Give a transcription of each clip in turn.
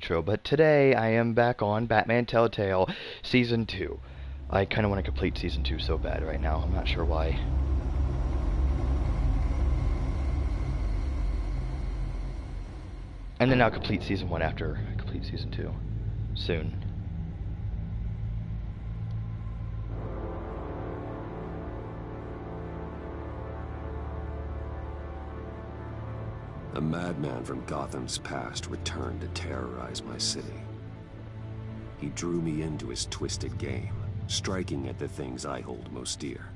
intro, but today I am back on Batman Telltale Season 2. I kind of want to complete Season 2 so bad right now, I'm not sure why. And then I'll complete Season 1 after I complete Season 2. Soon. A madman from Gotham's past returned to terrorize my city. He drew me into his twisted game, striking at the things I hold most dear.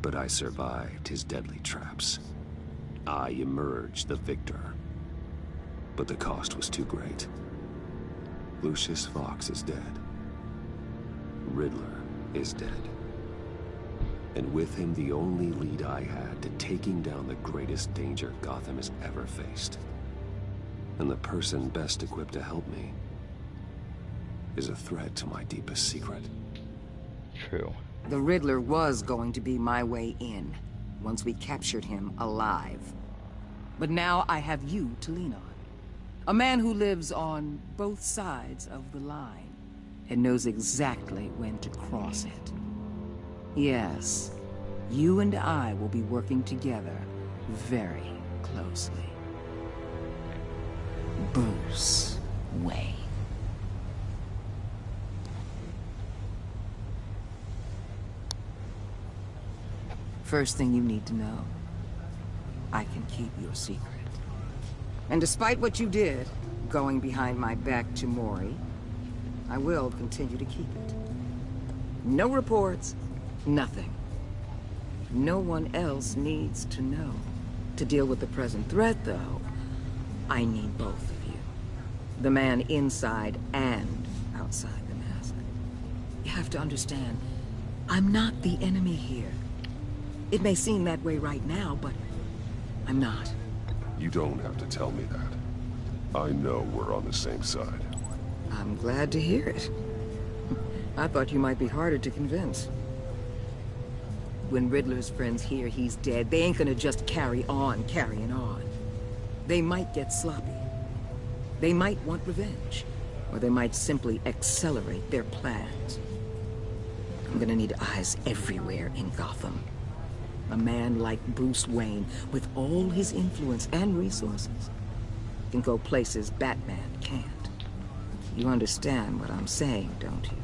But I survived his deadly traps. I emerged the victor. But the cost was too great. Lucius Fox is dead. Riddler is dead. And with him, the only lead I had to taking down the greatest danger Gotham has ever faced. And the person best equipped to help me is a threat to my deepest secret. True. The Riddler was going to be my way in, once we captured him alive. But now I have you to lean on. A man who lives on both sides of the line, and knows exactly when to cross it. Yes, you and I will be working together very closely. Bruce Wayne. First thing you need to know, I can keep your secret. And despite what you did, going behind my back to Mori, I will continue to keep it. No reports, nothing. No one else needs to know. To deal with the present threat, though, I need both of you. The man inside and outside the mask. You have to understand, I'm not the enemy here. It may seem that way right now, but I'm not. You don't have to tell me that. I know we're on the same side. I'm glad to hear it. I thought you might be harder to convince. When Riddler's friends hear he's dead, they ain't gonna just carry on carrying on. They might get sloppy. They might want revenge. Or they might simply accelerate their plans. I'm gonna need eyes everywhere in Gotham. A man like Bruce Wayne, with all his influence and resources, can go places Batman can't. You understand what I'm saying, don't you?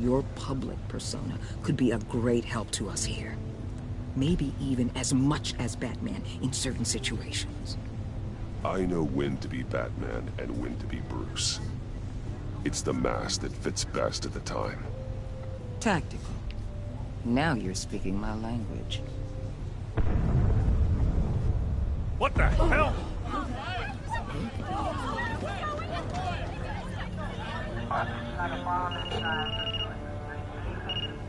Your public persona could be a great help to us here. Maybe even as much as Batman in certain situations. I know when to be Batman and when to be Bruce. It's the mask that fits best at the time. Tactical. Now you're speaking my language. What the hell?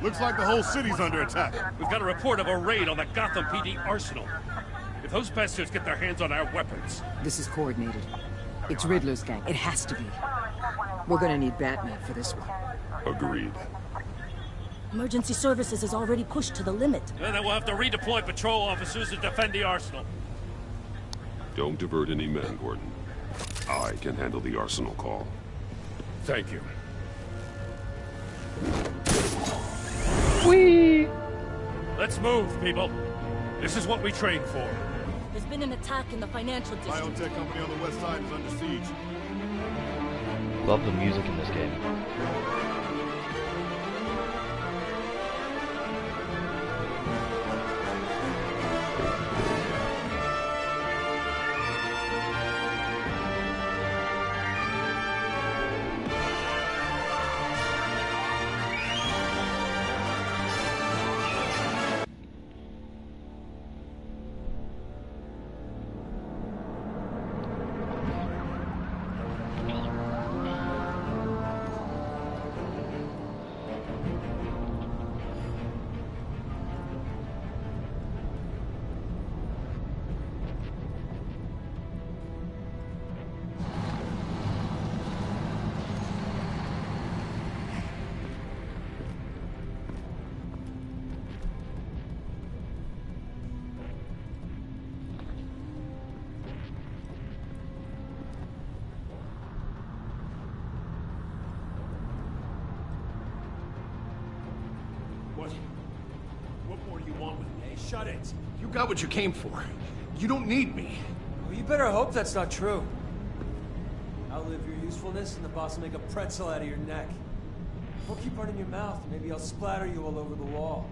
Looks like the whole city's under attack. We've got a report of a raid on the Gotham PD arsenal. If those bastards get their hands on our weapons... This is coordinated. It's Riddler's gang. It has to be. We're gonna need Batman for this one. Agreed. Emergency services is already pushed to the limit. And then we'll have to redeploy patrol officers to defend the arsenal. Don't divert any men, Gordon. I can handle the arsenal call. Thank you. Whee! Let's move, people. This is what we trained for. There's been an attack in the financial district. Biotech company on the west side is under siege. Love the music in this game. What more do you want with me? Hey, shut it. You got what you came for. You don't need me. Well, you better hope that's not true. Outlive your usefulness, and the boss will make a pretzel out of your neck. Don't keep running your mouth. Maybe I'll splatter you all over the wall.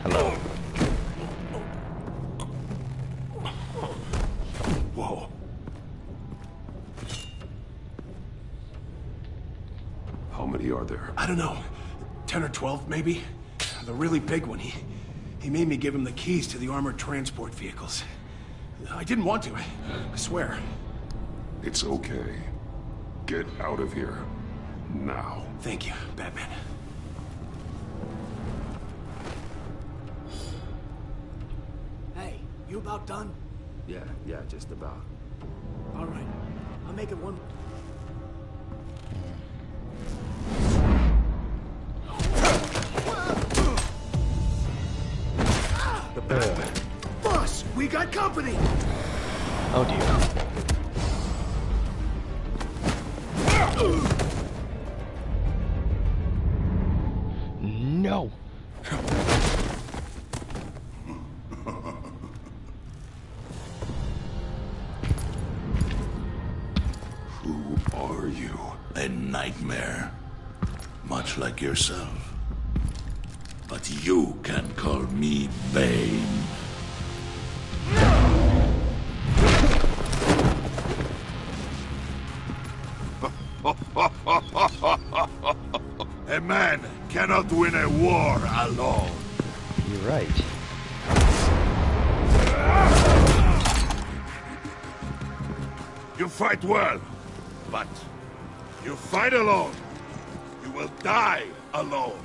Hello. Whoa. How many are there? I don't know. 10 or 12, maybe? The really big one, he made me give him the keys to the armored transport vehicles. I didn't want to, I swear. It's okay. Get out of here. Now. Thank you, Batman. Hey, you about done? Yeah, just about. All right. I'll make it one. Boss, we got company! Oh dear. No. Who are you? A nightmare. Much like yourself. But you can call me Bane. A man cannot win a war alone. You're right. You fight well, but you fight alone. You will die alone.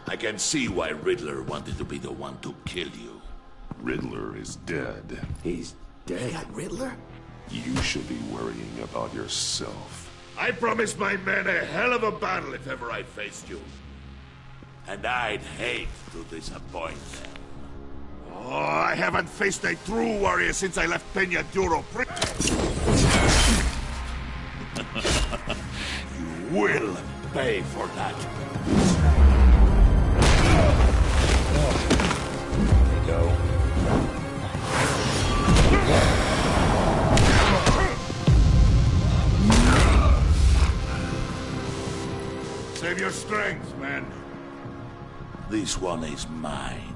I can see why Riddler wanted to be the one to kill you. Riddler is dead. He's dead. Got Riddler? You should be worrying about yourself. I promised my men a hell of a battle if ever I faced you. And I'd hate to disappoint them. Oh, I haven't faced a true warrior since I left Peña Duro. You will pay for that. There we go. Save your strength, man. This one is mine.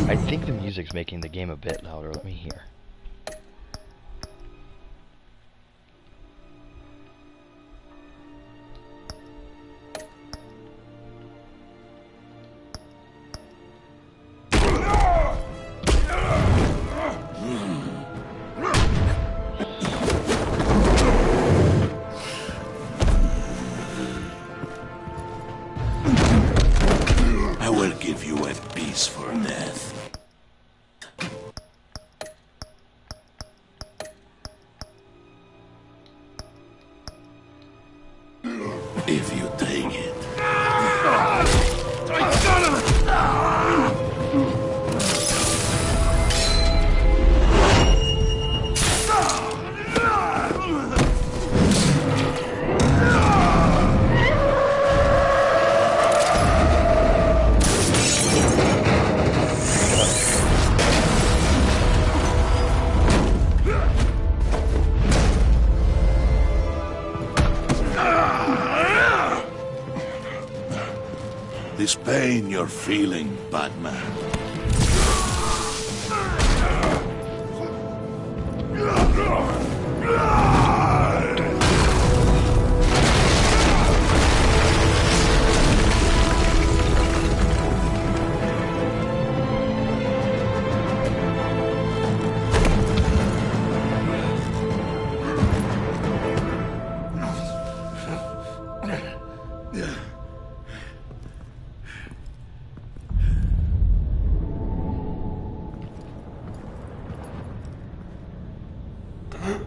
I think the music's making the game a bit louder. Let me hear. I will give you a piece for death. If you take it. This pain you're feeling, Batman. You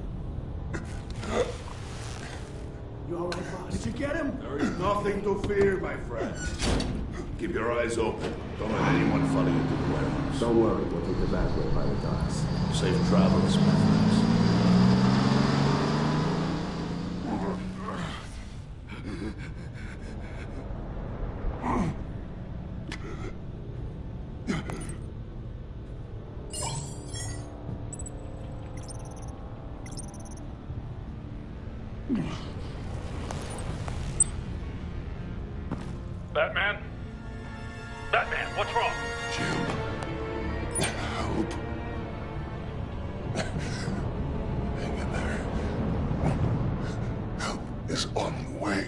all right, boss? Did you get him? There is nothing to fear, my friend. Keep your eyes open. Don't let anyone follow you to the warehouse. Don't worry, we'll take the back way by the docks. Safe travels, my friends. Batman? Batman, what's wrong? Jim. Help. Hang in there. Help is on the way.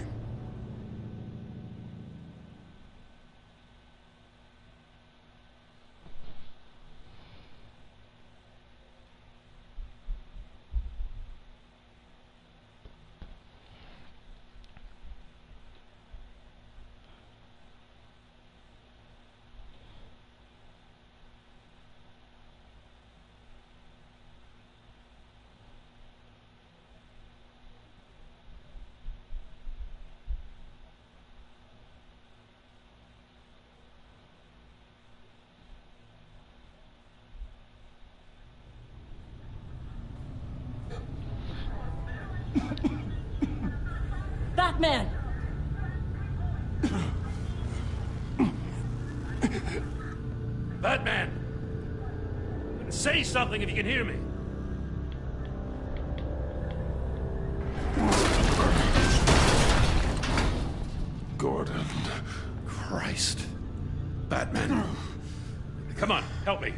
Batman! Batman! Say something if you can hear me. Gordon. Christ. Batman. Come on, help me.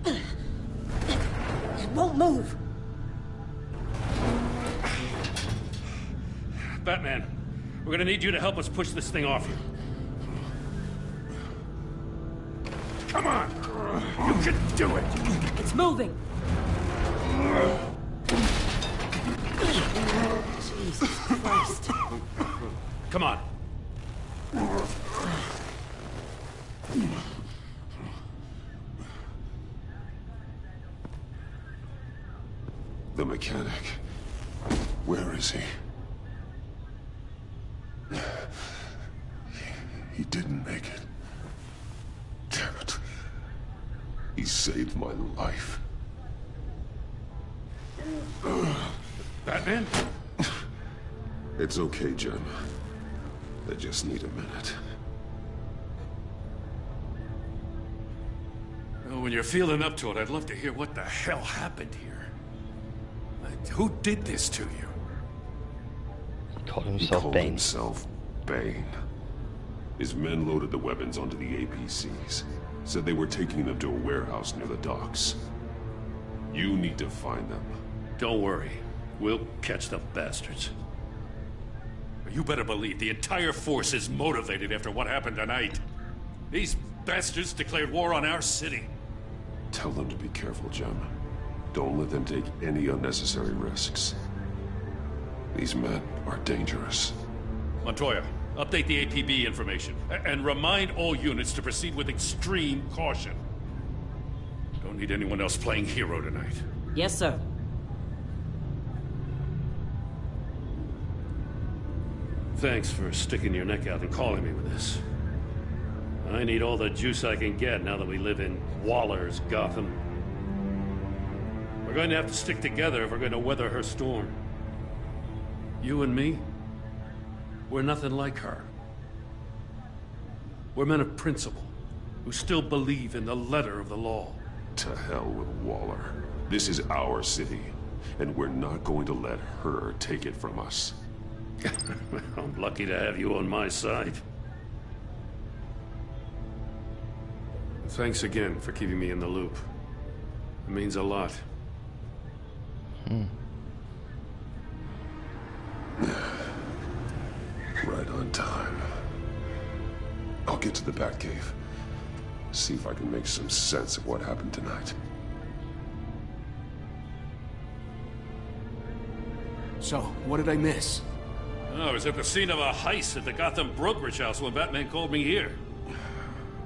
It won't move. Batman, we're gonna need you to help us push this thing off you. Come on! You can do it! It's moving. Jesus Christ. Come on. The mechanic. Where is he? He didn't make it. Damn it. He saved my life. Batman? It's okay, Jim. I just need a minute. Well, when you're feeling up to it, I'd love to hear what the hell happened here. Who did this to you? He called He himself called Bane. himself Bane. His men loaded the weapons onto the APCs. Said they were taking them to a warehouse near the docks. You need to find them. Don't worry. We'll catch the bastards. You better believe the entire force is motivated after what happened tonight. These bastards declared war on our city. Tell them to be careful, Jim. Don't let them take any unnecessary risks. These men are dangerous. Montoya, update the APB information. And remind all units to proceed with extreme caution. Don't need anyone else playing hero tonight. Yes, sir. Thanks for sticking your neck out and calling me with this. I need all the juice I can get now that we live in Waller's Gotham. We're going to have to stick together if we're going to weather her storm. You and me, we're nothing like her. We're men of principle, who still believe in the letter of the law. To hell with Waller. This is our city, and we're not going to let her take it from us. I'm lucky to have you on my side. Thanks again for keeping me in the loop. It means a lot. Right on time. I'll get to the Batcave. See if I can make some sense of what happened tonight. So, what did I miss? I was at the scene of a heist at the Gotham brokerage house when Batman called me here.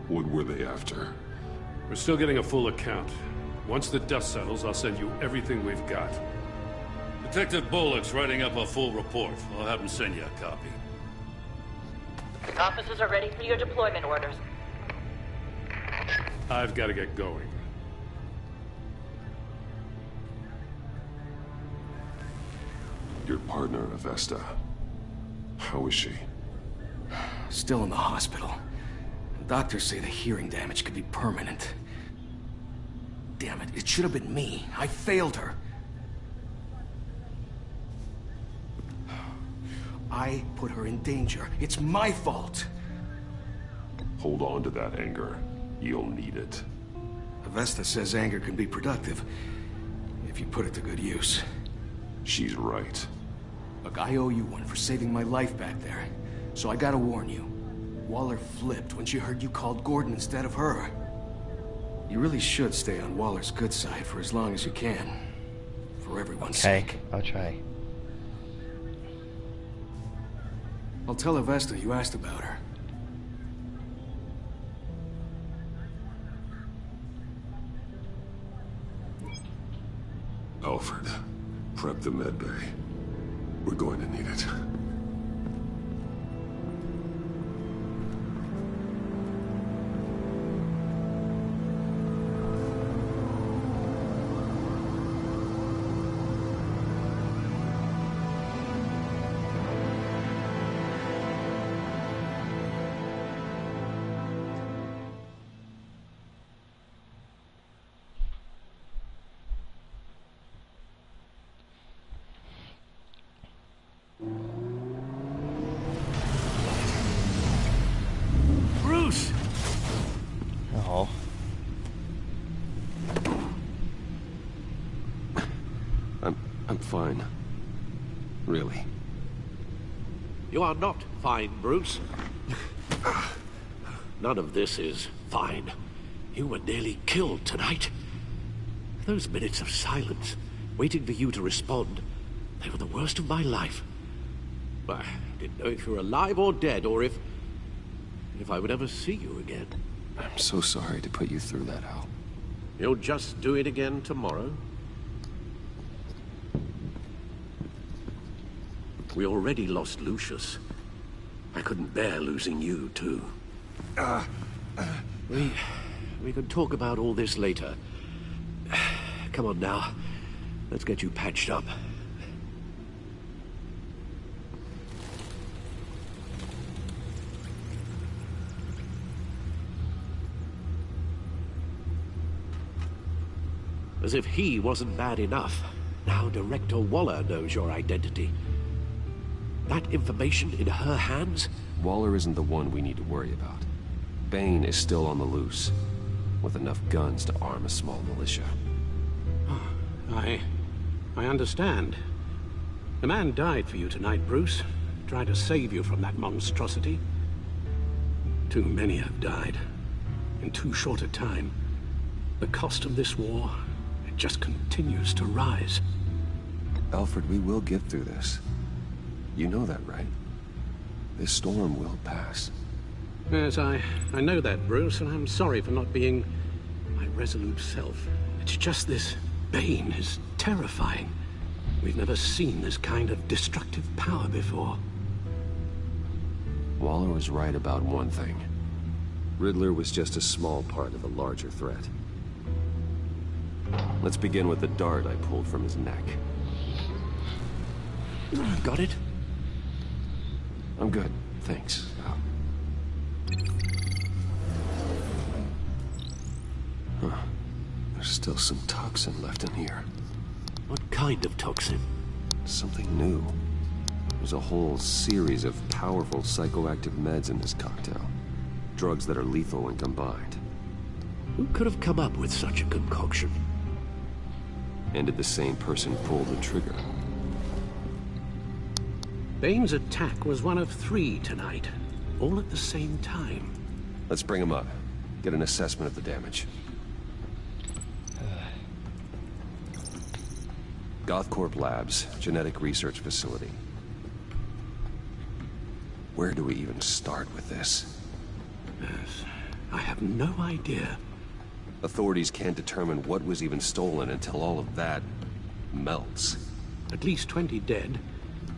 What were they after? We're still getting a full account. Once the dust settles, I'll send you everything we've got. Detective Bullock's writing up a full report. I'll have him send you a copy. Officers are ready for your deployment orders. I've got to get going. Your partner, Avesta. How is she? Still in the hospital. Doctors say the hearing damage could be permanent. Damn it, it should have been me. I failed her. I put her in danger. It's my fault. Hold on to that anger. You'll need it. Avesta says anger can be productive, if you put it to good use. She's right. Look, I owe you one for saving my life back there. So I gotta warn you. Waller flipped when she heard you called Gordon instead of her. You really should stay on Waller's good side for as long as you can. For everyone's sake. I'll try. I'll tell Avesta you asked about her. Alfred, prep the med bay. We're going to need it. Bruce! Oh. I'm fine. Really. You are not fine, Bruce. None of this is fine. You were nearly killed tonight. Those minutes of silence, waiting for you to respond, they were the worst of my life. I didn't know if you were alive or dead, or if I would ever see you again. I'm so sorry to put you through that, Al. You'll just do it again tomorrow? We already lost Lucius. I couldn't bear losing you, too. We can talk about all this later. Come on now. Let's get you patched up. As if he wasn't bad enough. Now Director Waller knows your identity. That information in her hands? Waller isn't the one we need to worry about. Bane is still on the loose, with enough guns to arm a small militia. I understand. The man died for you tonight, Bruce. Tried to save you from that monstrosity. Too many have died. In too short a time. The cost of this war, it just continues to rise. Alfred, we will get through this. You know that, right? This storm will pass. Yes, I know that, Bruce, and I'm sorry for not being my resolute self. It's just this Bane is terrifying. We've never seen this kind of destructive power before. Waller was right about one thing. Riddler was just a small part of a larger threat. Let's begin with the dart I pulled from his neck. Got it? I'm good, thanks. Huh. There's still some toxin left in here. What kind of toxin? Something new. There's a whole series of powerful psychoactive meds in this cocktail. Drugs that are lethal when combined. Who could have come up with such a concoction? And did the same person pull the trigger? Bane's attack was one of 3 tonight, all at the same time. Let's bring him up. Get an assessment of the damage. Gothcorp Labs, genetic research facility. Where do we even start with this? Yes, I have no idea. Authorities can't determine what was even stolen until all of that melts. At least 20 dead,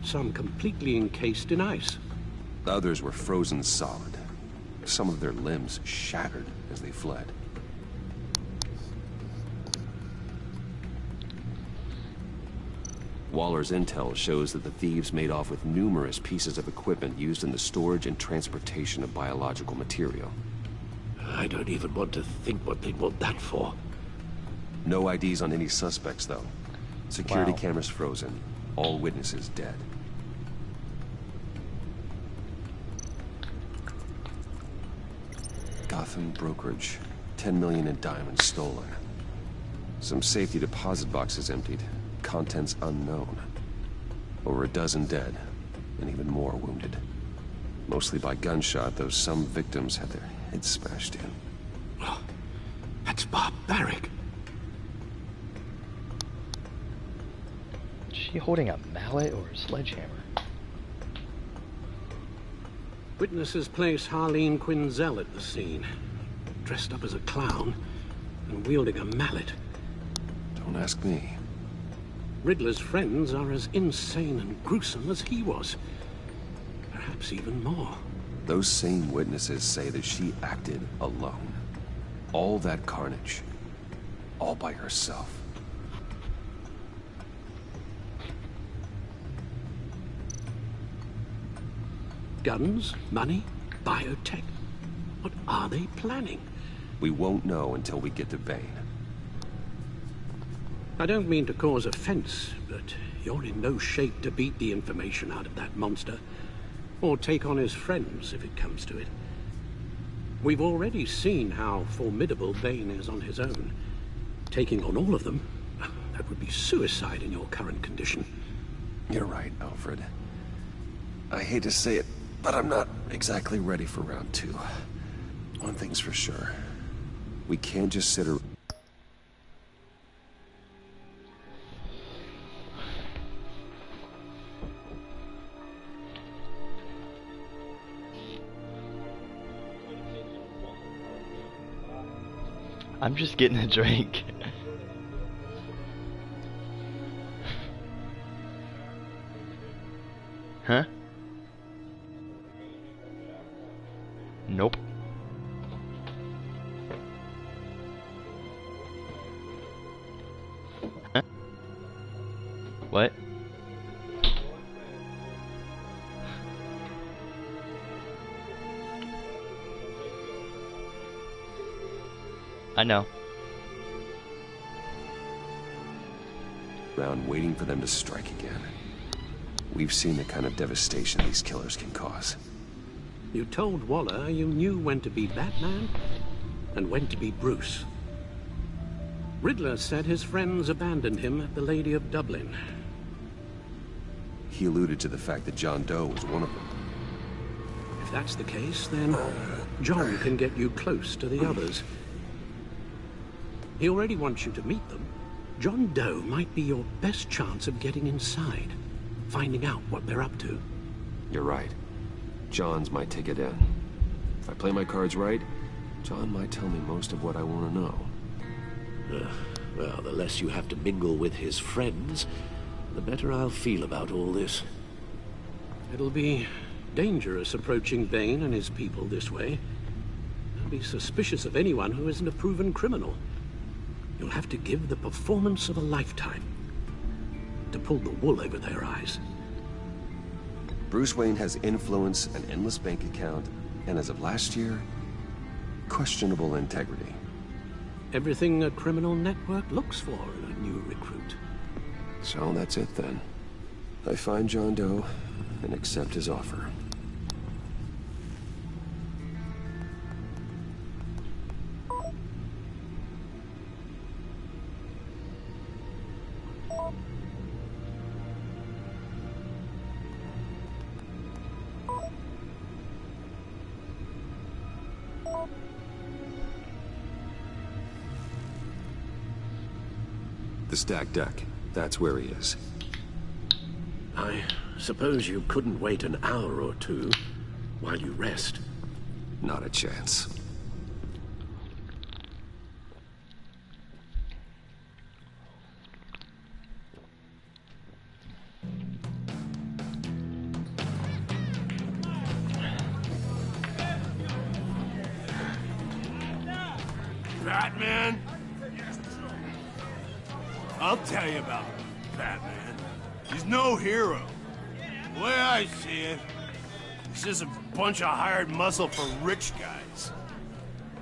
some completely encased in ice. Others were frozen solid. Some of their limbs shattered as they fled. Waller's intel shows that the thieves made off with numerous pieces of equipment used in the storage and transportation of biological material. I don't even want to think what they'd want that for. No IDs on any suspects, though. Security Wow. cameras frozen. All witnesses dead. Gotham brokerage. 10 million in diamonds stolen. Some safety deposit boxes emptied. Contents unknown. Over a dozen dead, and even more wounded. Mostly by gunshot, though some victims had their heads smashed in. Oh, that's barbaric. Is she holding a mallet or a sledgehammer? Witnesses place Harleen Quinzel at the scene, dressed up as a clown and wielding a mallet. Don't ask me. Riddler's friends are as insane and gruesome as he was. Perhaps even more. Those same witnesses say that she acted alone. All that carnage. All by herself. Guns, money, biotech. What are they planning? We won't know until we get to Bane. I don't mean to cause offense, but you're in no shape to beat the information out of that monster, or take on his friends if it comes to it. We've already seen how formidable Bane is on his own. Taking on all of them, that would be suicide in your current condition. You're right, Alfred. I hate to say it, but I'm not exactly ready for round 2. One thing's for sure. We can't just sit around. I'm just getting a drink. Huh? Nope. Huh? What? I know. Around waiting for them to strike again. We've seen the kind of devastation these killers can cause. You told Waller you knew when to be Batman and when to be Bruce. Riddler said his friends abandoned him at the Lady of Dublin. He alluded to the fact that John Doe was one of them. If that's the case, then John can get you close to the others. He already wants you to meet them. John Doe might be your best chance of getting inside, finding out what they're up to. You're right. John's my ticket in. If I play my cards right, John might tell me most of what I want to know. Well, the less you have to mingle with his friends, the better I'll feel about all this. It'll be dangerous approaching Bane and his people this way. They'll be suspicious of anyone who isn't a proven criminal. You'll have to give the performance of a lifetime to pull the wool over their eyes. Bruce Wayne has influence, an endless bank account, and as of last year, questionable integrity. Everything a criminal network looks for in a new recruit. So that's it then. I find John Doe and accept his offer. The stacked deck. That's where he is. I suppose you couldn't wait an hour or two while you rest. Not a chance. Batman? I'll tell you about Batman. He's no hero. The way I see it, he's just a bunch of hired muscle for rich guys.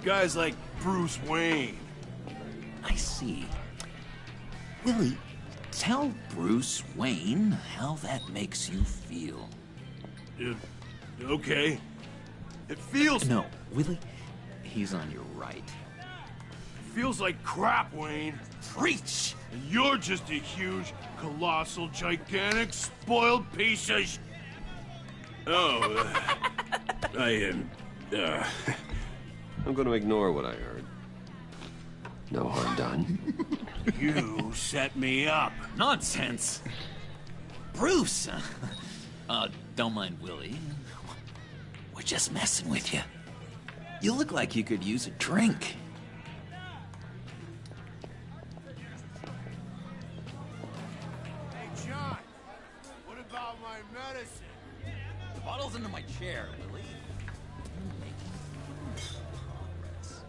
Guys like Bruce Wayne. I see. Willie, tell Bruce Wayne how that makes you feel. Okay. It feels... No, Willie, he's on your right. It feels like crap, Wayne. Preach! And you're just a huge, colossal, gigantic, spoiled piece of Oh, I am... I'm gonna ignore what I heard. No harm done. You set me up. Nonsense! Bruce! Don't mind Willie. We're just messing with you. You look like you could use a drink. Hey, John. What about my medicine? The bottle's under my chair, Willie. You're making progress.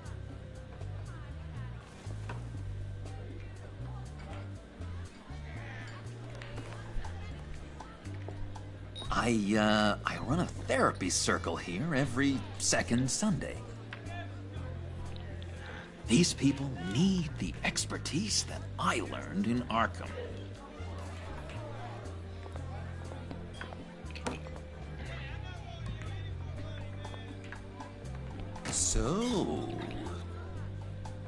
I run a therapy circle here every second Sunday. These people need the expertise that I learned in Arkham. So,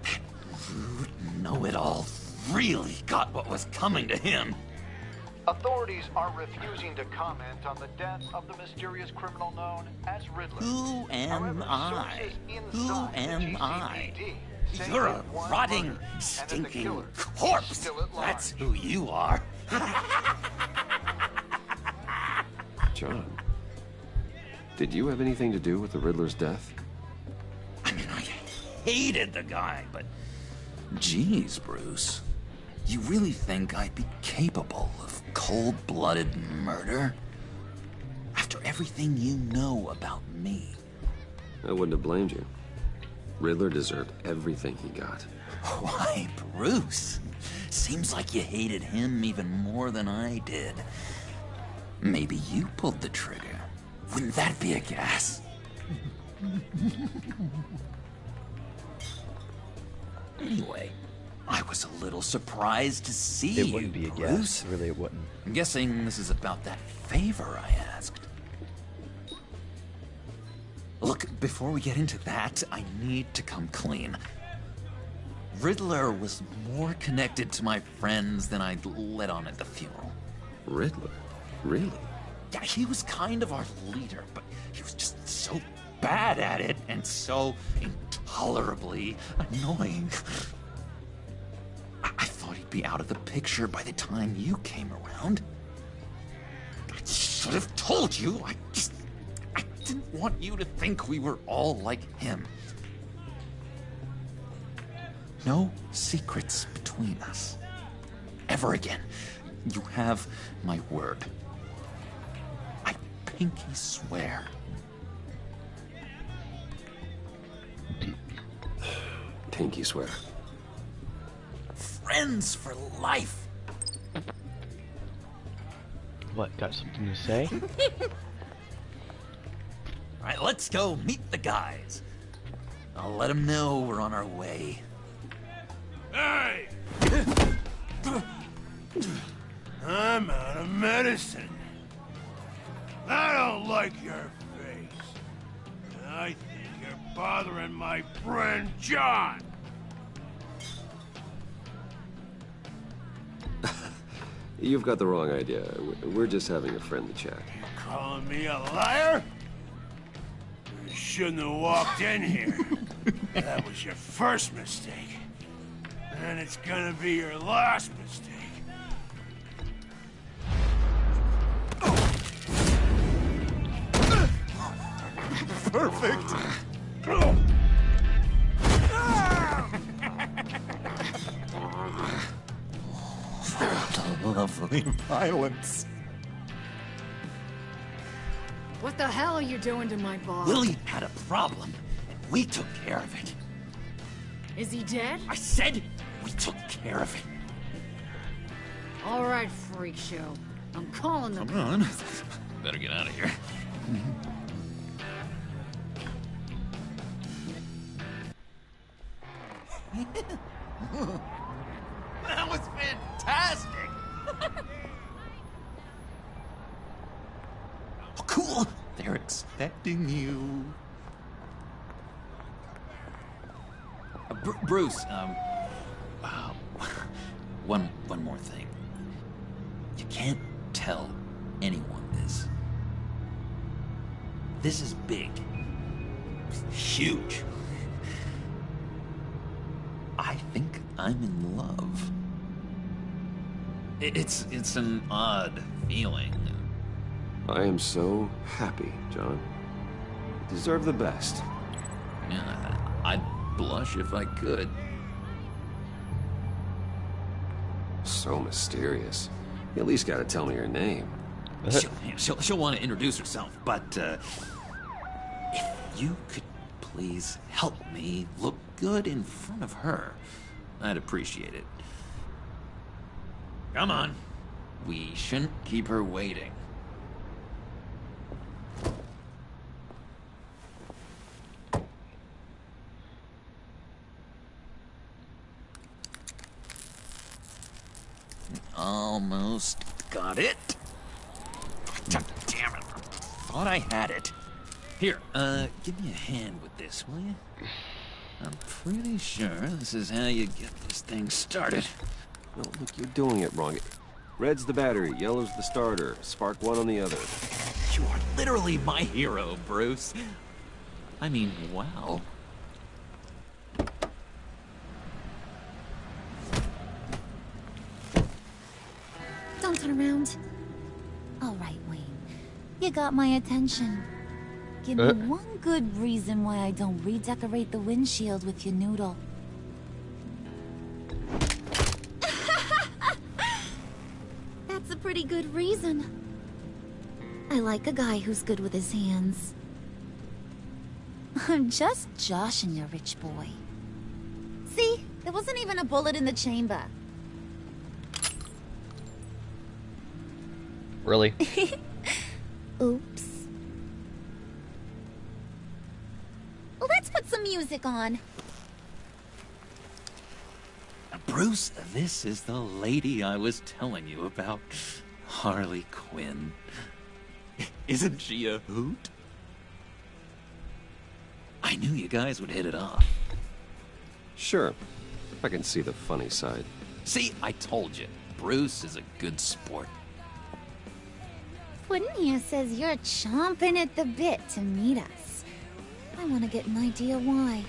that rude know-it-all really got what was coming to him. Authorities are refusing to comment on the death of the mysterious criminal known as Riddler. Who am I? Who am I? say You're a that one rotting, murder, and that the stinking killer corpse. is still at large. That's who you are. John, did you have anything to do with the Riddler's death? I mean, I hated the guy, but... Geez, Bruce. You really think I'd be capable of cold-blooded murder? After everything you know about me? I wouldn't have blamed you. Riddler deserved everything he got. Why, Bruce? Seems like you hated him even more than I did. Maybe you pulled the trigger. Wouldn't that be a gas? Anyway, I was a little surprised to see you, It wouldn't be a Bruce. guess. Really, it wouldn't. I'm guessing this is about that favor I asked. Look, before we get into that, I need to come clean. Riddler was more connected to my friends than I'd let on at the funeral. Riddler? Really? Yeah, he was kind of our leader, but he was just so bad at it and so intolerably annoying. I thought he'd be out of the picture by the time you came around. I should have told you. I didn't want you to think we were all like him. No secrets between us. Ever again. You have my word. I pinky swear. Pinky swear. Friends for life. What, got something to say? All right, let's go meet the guys. I'll let them know we're on our way. Hey! I'm out of medicine. I don't like your face. I think you're bothering my friend John. You've got the wrong idea. We're just having a friendly chat. Calling me a liar? You shouldn't have walked in here. That was your first mistake. And it's gonna be your last mistake. Perfect. Lovely violence. What the hell are you doing to my boss? Willie had a problem, and we took care of it. Is he dead? I said we took care of it. All right, freak show. I'm calling the... Come on. Better get out of here. That was fantastic! Oh, cool! They're expecting you. Bruce, one more thing. You can't tell anyone this. This is big. Huge. I think I'm in love. It's an odd feeling. I am so happy, John. You deserve the best. Yeah, I'd blush if I could. So mysterious. You at least gotta tell me your name. She'll want to introduce herself, but if you could please help me look good in front of her, I'd appreciate it. Come on. We shouldn't keep her waiting. Almost got it. Damn it. Thought I had it. Here, give me a hand with this, will you? I'm pretty sure this is how you get this thing started. No, look, you're doing it wrong. Red's the battery, yellow's the starter. Spark one on the other. You are literally my hero, Bruce. I mean, wow. Don't turn around. All right, Wayne. You got my attention. Give me one good reason why I don't redecorate the windshield with your noodle. That's a pretty good reason. I like a guy who's good with his hands. I'm just joshing you, rich boy. See? There wasn't even a bullet in the chamber. Really? Oops. Well, let's put some music on. Bruce, this is the lady I was telling you about. Harley Quinn. Isn't she a hoot? I knew you guys would hit it off. Sure. I can see the funny side. See, I told you. Bruce is a good sport. Puddin' here says you're chomping at the bit to meet us. I want to get an idea why.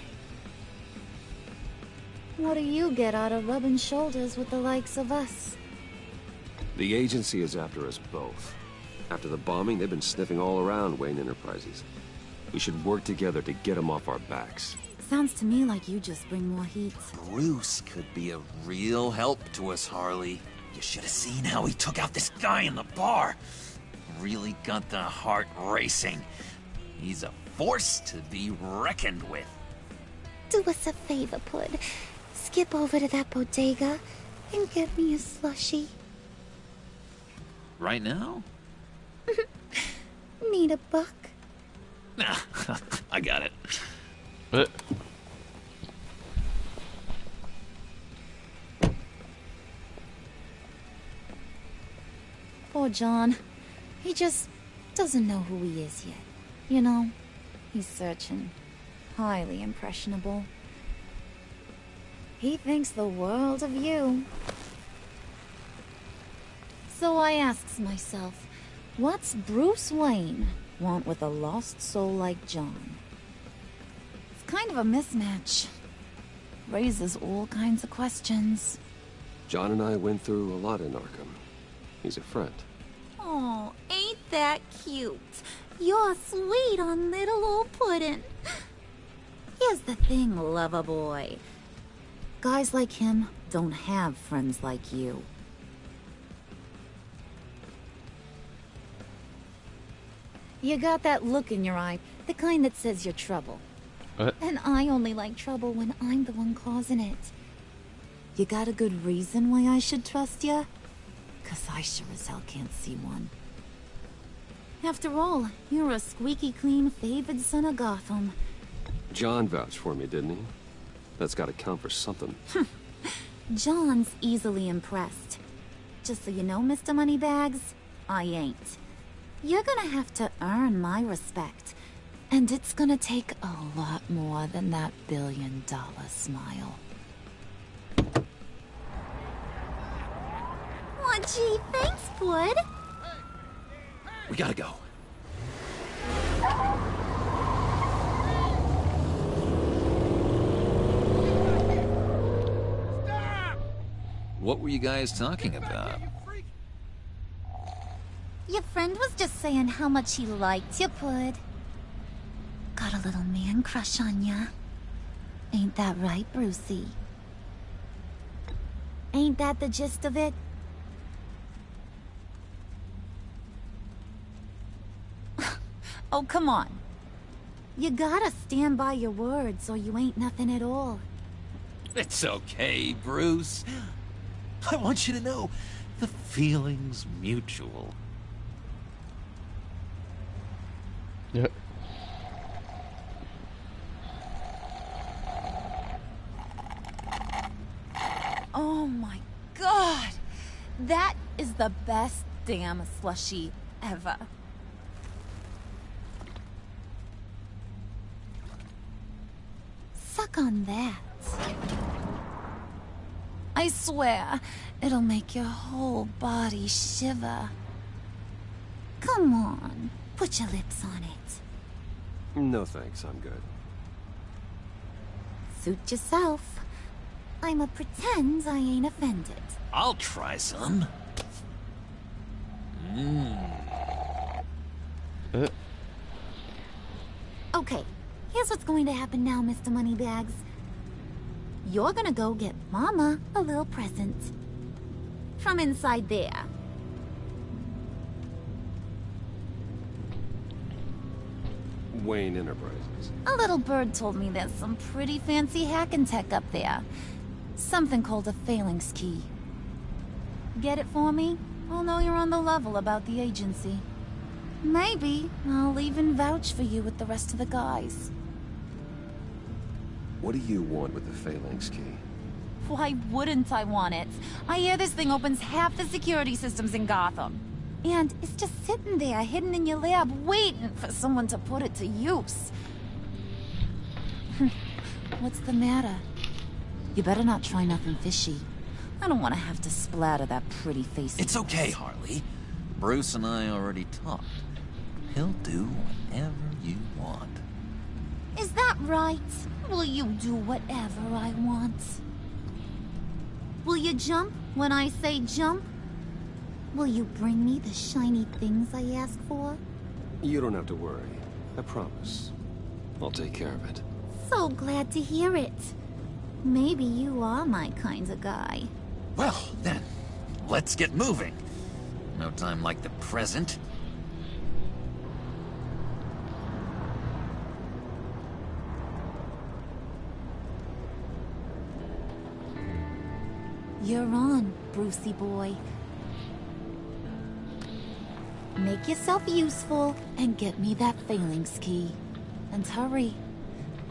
What do you get out of rubbing shoulders with the likes of us? The agency is after us both. After the bombing, they've been sniffing all around Wayne Enterprises. We should work together to get them off our backs. Sounds to me like you just bring more heat. Bruce could be a real help to us, Harley. You should have seen how he took out this guy in the bar. Really got the heart racing. He's a force to be reckoned with. Do us a favor, Pud. Skip over to that bodega and get me a slushie. Right now? Need a buck? Nah, I got it. Poor John. He just doesn't know who he is yet. You know, he's searching. Highly impressionable. He thinks the world of you. So I asks myself, what's Bruce Wayne want with a lost soul like John? It's kind of a mismatch. Raises all kinds of questions. John and I went through a lot in Arkham. He's a friend. Oh, ain't that cute? You're sweet on little old Puddin'. Here's the thing, lover boy. Guys like him don't have friends like you. You got that look in your eye, the kind that says you're trouble. And I only like trouble when I'm the one causing it. You got a good reason why I should trust you? 'Cause I sure as hell can't see one. After all, you're a squeaky clean favored son of Gotham. John vouched for me, didn't he? That's gotta count for something. John's easily impressed. Just so you know, Mr. Moneybags, I ain't. You're gonna have to earn my respect. And it's gonna take a lot more than that billion-dollar smile. Aw, gee, thanks, bud. We gotta go. What were you guys talking about? Your friend was just saying how much he liked you, bud. Got a little man crush on ya. Ain't that right, Brucey? Ain't that the gist of it? Oh, come on. You gotta stand by your words or you ain't nothing at all. It's okay, Bruce. I want you to know the feeling's mutual. Yeah. Oh my god! That is the best damn slushie ever. Suck on that. I swear, it'll make your whole body shiver. Come on, put your lips on it. No thanks, I'm good. Suit yourself. I'ma pretend I ain't offended. I'll try some. Okay, here's what's going to happen now, Mr. Moneybags. You're gonna go get Mama a little present. From inside there. Wayne Enterprises. A little bird told me there's some pretty fancy hacking tech up there. Something called a phalanx key. Get it for me? I'll know you're on the level about the agency. Maybe I'll even vouch for you with the rest of the guys. What do you want with the phalanx key? Why wouldn't I want it? I hear this thing opens half the security systems in Gotham. And it's just sitting there, hidden in your lab, waiting for someone to put it to use. What's the matter? You better not try nothing fishy. I don't want to have to splatter that pretty face. It's okay, Harley. Bruce and I already talked. He'll do whatever you want. Is that right? Will you do whatever I want? Will you jump when I say jump? Will you bring me the shiny things I ask for? You don't have to worry. I promise. I'll take care of it. So glad to hear it. Maybe you are my kind of guy. Well, then, let's get moving. No time like the present. You're on, Brucey boy. Make yourself useful and get me that phalanx key. And hurry.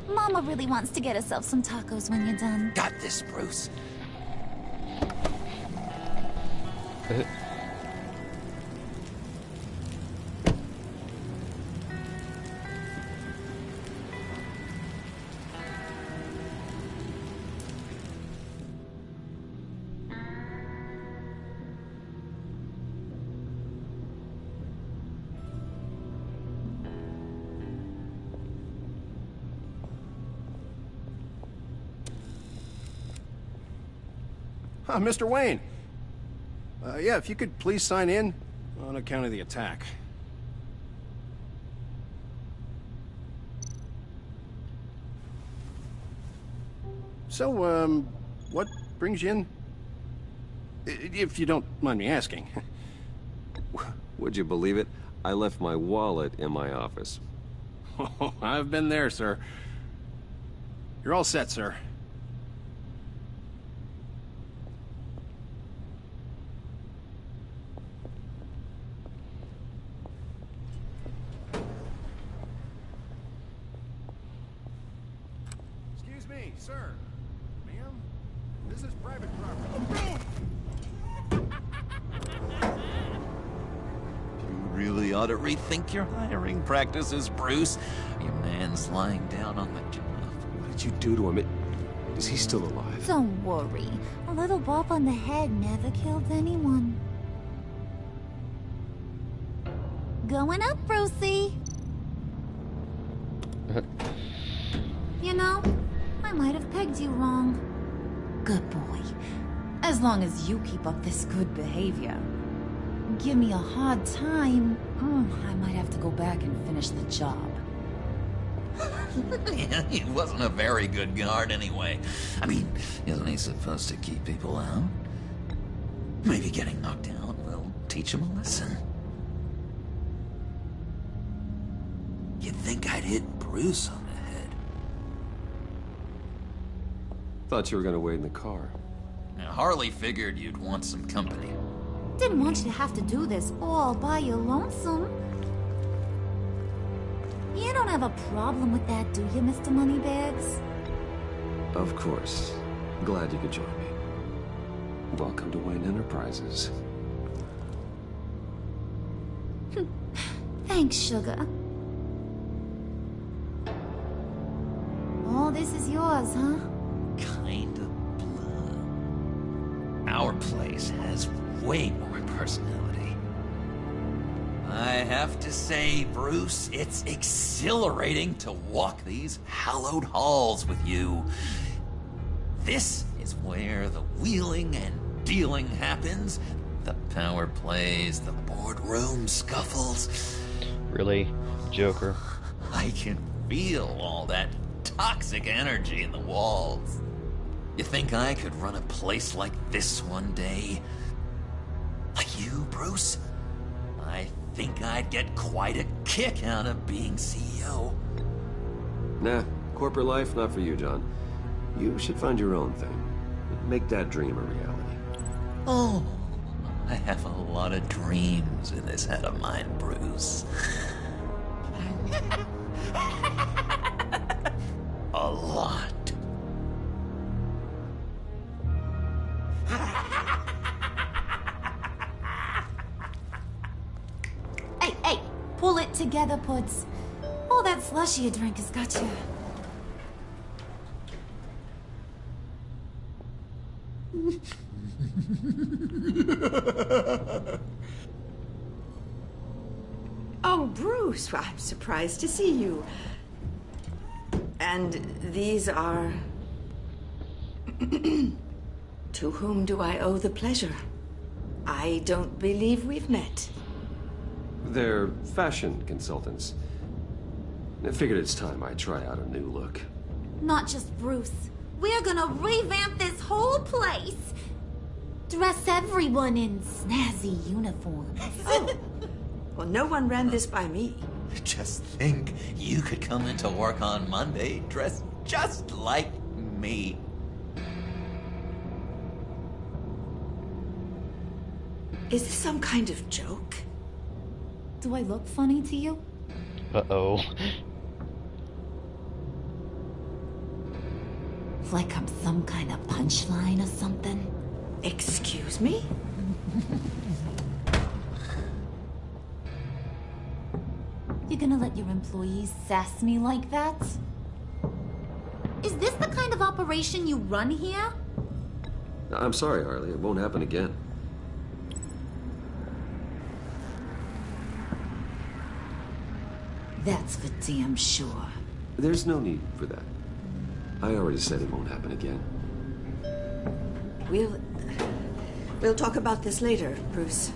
Mama really wants to get herself some tacos when you're done. Got this, Bruce. Mr. Wayne. Yeah, if you could please sign in on account of the attack. So, what brings you in? If you don't mind me asking. Would you believe it? I left my wallet in my office. Oh, I've been there, sir. You're all set, sir. Excuse me, sir. Ma'am? This is private property. You really ought to rethink your hiring practices, Bruce. Your man's lying down on the job. What did you do to him? Is he still alive? Don't worry. A little bump on the head never killed anyone. Going up, Brucey. You know, I might have pegged you wrong. Good boy. As long as you keep up this good behavior. Give me a hard time, I might have to go back and finish the job. Yeah, he wasn't a very good guard anyway. I mean, isn't he supposed to keep people out? Maybe getting knocked down will teach him a lesson. You'd think I'd hit Bruce on the head. Thought you were gonna wait in the car. Now, Harley figured you'd want some company. Didn't want you to have to do this all by your lonesome. You don't have a problem with that, do you, Mr. Moneybags? Of course. Glad you could join me. Welcome to Wayne Enterprises. Thanks, sugar. All this is yours, huh? Kind of blood. Our place has way more personality. I have to say, Bruce, it's exhilarating to walk these hallowed halls with you. This is where the wheeling and dealing happens. The power plays, the boardroom scuffles. Really? Joker? I can feel all that toxic energy in the walls. You think I could run a place like this one day? Like you, Bruce? I think I'd get quite a kick out of being CEO. Nah, corporate life, not for you, John. You should find your own thing. Make that dream a reality. Oh, I have a lot of dreams in this head of mine, Bruce. A lot. Hey, pull it together, Puds. All that slushy you drink has got you. Oh, Bruce, well, I'm surprised to see you. And these are... To whom do I owe the pleasure? I don't believe we've met. They're fashion consultants. I figured it's time I try out a new look. Not just Bruce. We're gonna revamp this whole place. Dress everyone in snazzy uniforms. Oh, well, no one ran this by me. Just think, you could come into work on Monday dressed just like me. Is this some kind of joke? Do I look funny to you? Uh-oh. Like I'm some kind of punchline or something? Excuse me? You gonna let your employees sass me like that? Is this the kind of operation you run here? I'm sorry, Harley. It won't happen again. That's for damn sure. There's no need for that. I already said it won't happen again. We'll talk about this later, Bruce.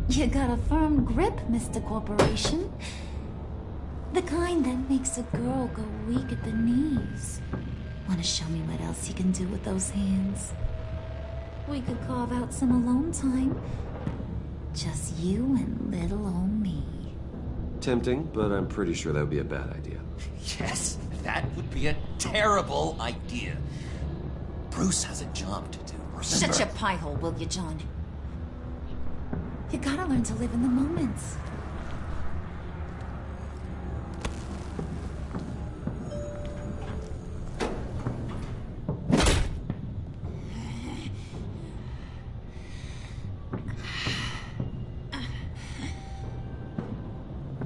You got a firm grip, Mr. Corporation. The kind that makes a girl go weak at the knees. Wanna show me what else you can do with those hands? We could carve out some alone time. Just you and little old me. Tempting, but I'm pretty sure that would be a bad idea. Yes, that would be a terrible idea. Bruce has a job to do. Remember? Shut your pie hole, will you, John? You gotta learn to live in the moments.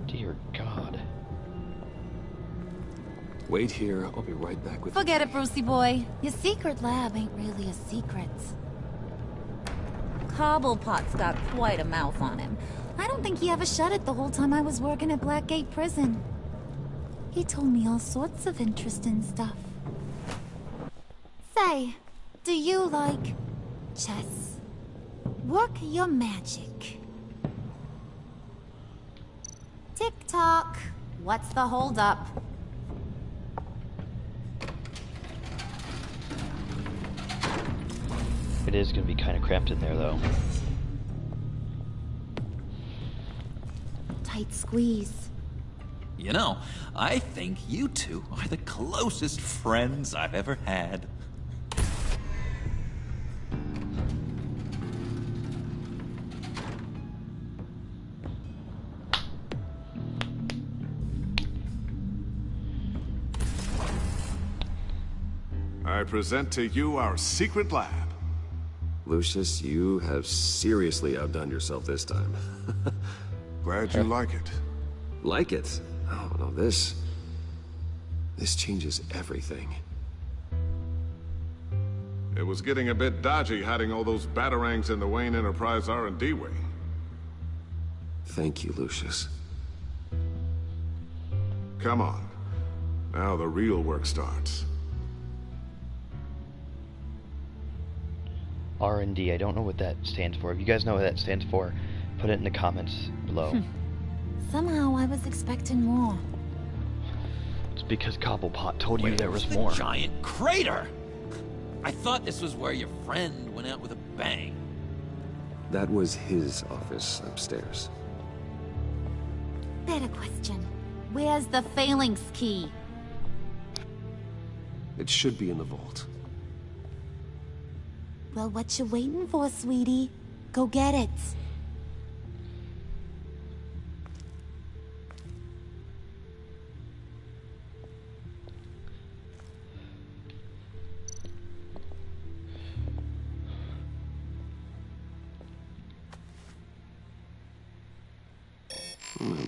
Dear God. Wait here, I'll be right back with Forget it, Brucey boy. Your secret lab ain't really a secret. Cobblepot's got quite a mouth on him. I don't think he ever shut it the whole time I was working at Blackgate Prison. He told me all sorts of interesting stuff. Say, do you like chess? Work your magic. Tick-tock. What's the holdup? It is going to be kind of cramped in there, though. Tight squeeze. You know, I think you two are the closest friends I've ever had. I present to you our secret lab. Lucius, you have seriously outdone yourself this time. Glad you like it. Like it? Oh, no, this changes everything. It was getting a bit dodgy hiding all those batarangs in the Wayne Enterprise R&D wing. Thank you, Lucius. Come on. Now the real work starts. R&D, I don't know what that stands for. If you guys know what that stands for, put it in the comments below. Somehow I was expecting more. It's because Cobblepot told you Where's there was the more. Giant crater! I thought this was where your friend went out with a bang. That was his office upstairs. Better question. Where's the phalanx key? It should be in the vault. Well, what you waiting for, sweetie? Go get it.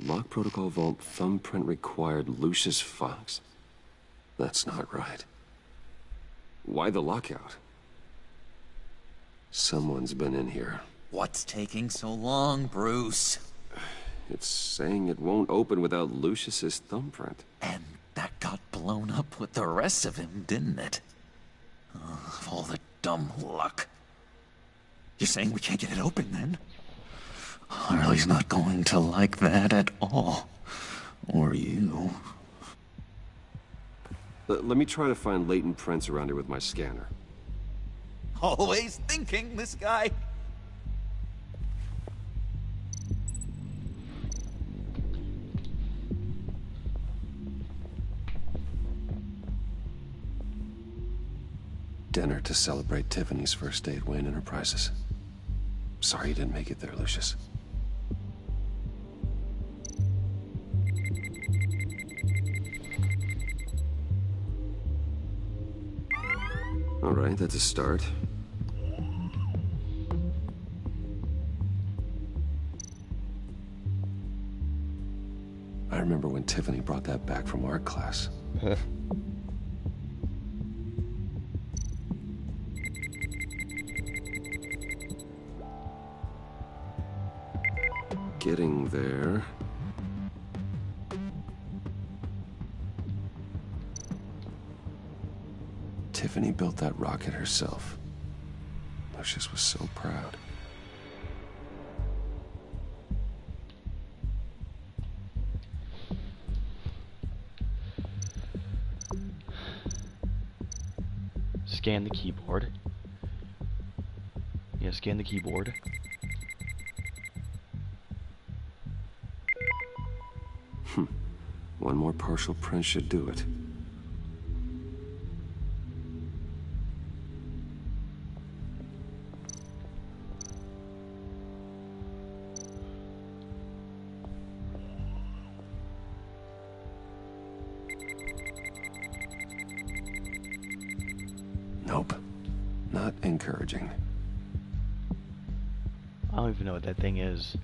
Lock protocol vault thumbprint required Lucius Fox. That's not right. Why the lockout? Someone's been in here. What's taking so long, Bruce? It's saying it won't open without Lucius's thumbprint. And that got blown up with the rest of him, didn't it? Oh, all the dumb luck. You're saying we can't get it open, then? Harley's not going to like that at all. Or you. Let me try to find latent prints around here with my scanner. Always thinking, this guy. Dinner to celebrate Tiffany's first day at Wayne Enterprises. Sorry you didn't make it there, Lucius. All right, that's a start. I remember when Tiffany brought that back from art class. Getting there. Tiffany built that rocket herself. Lucius was so proud. Scan the keyboard. Yeah, scan the keyboard. One more partial print should do it. Nope. Not encouraging. I don't even know what that thing is.